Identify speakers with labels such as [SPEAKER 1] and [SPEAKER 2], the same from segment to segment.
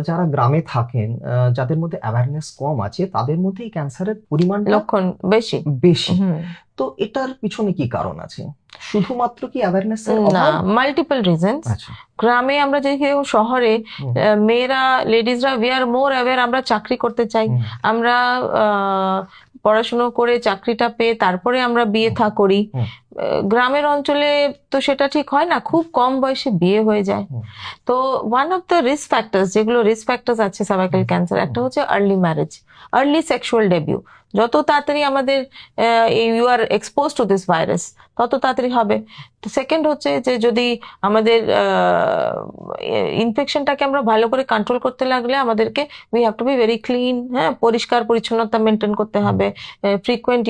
[SPEAKER 1] যারা গ্রামে থাকেন, যাদের মধ্যে অ্যাওয়ারনেস কম আছে, তাদের মধ্যে এই ক্যান্সারের পরিমাণটা
[SPEAKER 2] লক্ষণ বেশি।
[SPEAKER 1] বেশি।
[SPEAKER 2] হুম।
[SPEAKER 1] তো এটার পিছনে কি কারণ আছে? শুধুমাত্র কি অ্যাওয়ারনেস এর
[SPEAKER 2] না,
[SPEAKER 1] অভাব?
[SPEAKER 2] Multiple reasons.
[SPEAKER 1] আচ্ছা।
[SPEAKER 2] গ্রামে আমরা যে কেউ, শহরে
[SPEAKER 1] হুম।
[SPEAKER 2] মেয়েরা, লেডিজরা উই আর মোর অ্যাওয়ার। আমরা চাকরি করতে চাই,
[SPEAKER 1] হুম।
[SPEAKER 2] আমরা পড়াশুনো করে চাকরিটা পেয়ে তারপরে আমরা বিয়ে থা করি।
[SPEAKER 1] হুম।
[SPEAKER 2] গ্রামের অঞ্চলে তো সেটা ঠিক হয় না, খুব কম বয়সে বিয়ে হয়ে যায়।
[SPEAKER 1] হুম।
[SPEAKER 2] তো one of the risk factors, যেগুলো রিস্ক ফ্যাক্টরস আছে সার্ভাইকাল ক্যান্সার, একটা হচ্ছে early marriage, early sexual debut. যত তাড়াতাড়ি আমাদের you are expose to this virus, তত তাড়াতাড়ি হবে। তো সেকেন্ড হচ্ছে যে যদি আমাদের ইনফেকশনটাকে আমরা ভালো করে কন্ট্রোল করতে লাগলে আমাদেরকে we have to be very clean, হ্যাঁ, পরিষ্কার পরিচ্ছন্নতা মেনটেন করতে হবে, frequent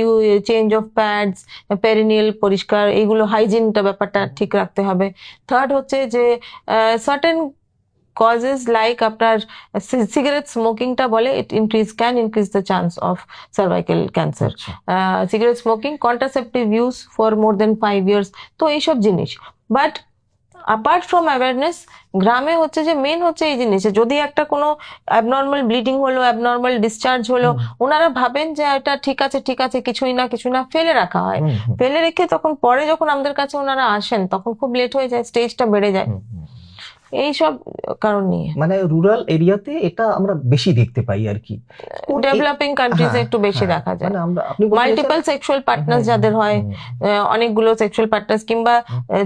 [SPEAKER 2] change of pads, perineal পরিষ্কার, এইগুলো হাইজিনটা ব্যাপারটা ঠিক রাখতে হবে। থার্ড হচ্ছে যে সার্টেন causes like আপনার সিগারেট স্মোকিংটা বলে, it can increase the chance of cervical cancer. Cigarette smoking, contraceptive use for more than 5 years, তো এইসব জিনিস। বাট অ্যাপার্ট ফ্রম অ্যাওয়ারনেস, গ্রামে হচ্ছে যে মেন হচ্ছে এই জিনিস, যদি একটা কোনো অ্যাবনর্মাল ব্লিডিং হলো, অ্যাবনর্মাল ডিসচার্জ হলো, ওনারা ভাবেন যে এটা ঠিক আছে ঠিক আছে, কিছুই না ফেলে রাখা হয়। ফেলে রেখে তখন পরে যখন আমাদের কাছে ওনারা আসেন তখন খুব লেট হয়ে যায়, স্টেজটা বেড়ে যায়। এইসব কারণ নিয়ে
[SPEAKER 1] মানে রুরাল এরিয়াতে এটা আমরা বেশি দেখতে পাই আর কি।
[SPEAKER 2] ডেভেলপিং কান্ট্রিজে একটু বেশি দেখা যায়।
[SPEAKER 1] মানে আপনি
[SPEAKER 2] মাল্টিপল সেক্সুয়াল পার্টনার্স যাদের হয়, অনেকগুলো সেক্সুয়াল পার্টনার্স, কিংবা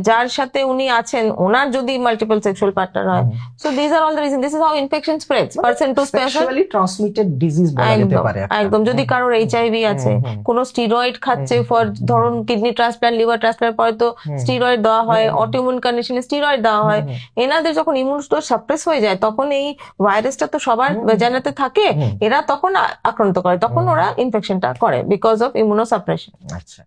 [SPEAKER 2] যার সাথে উনি আছেন ওনার যদি মাল্টিপল সেক্সুয়াল পার্টনার হয়, so this are all the reason, this is how infection spreads person to person.
[SPEAKER 1] Sexually transmitted disease বলা যেতে পারে
[SPEAKER 2] একদম। যদি কারোর এইচআইভি আছে, কোন স্টেরয়েড খাচ্ছে ফর, ধরুন কিডনি ট্রান্সপ্লান্ট, লিভার ট্রান্সপ্লান্ট পরে তো স্টেরয়েড দেওয়া হয়, অটোইমিউন কন্ডিশনে স্টেরয়েড দেওয়া হয়, এনাদের যখন ইমিউন সাপ্রেস হয়ে যায় তখন এই ভাইরাসটা তো সবার ভেজানাতে থাকে, এরা তখন আক্রান্ত করে, তখন ওরা ইনফেকশনটা করে বিকজ অফ ইমিউনো সাপ্রেশন।
[SPEAKER 1] আচ্ছা।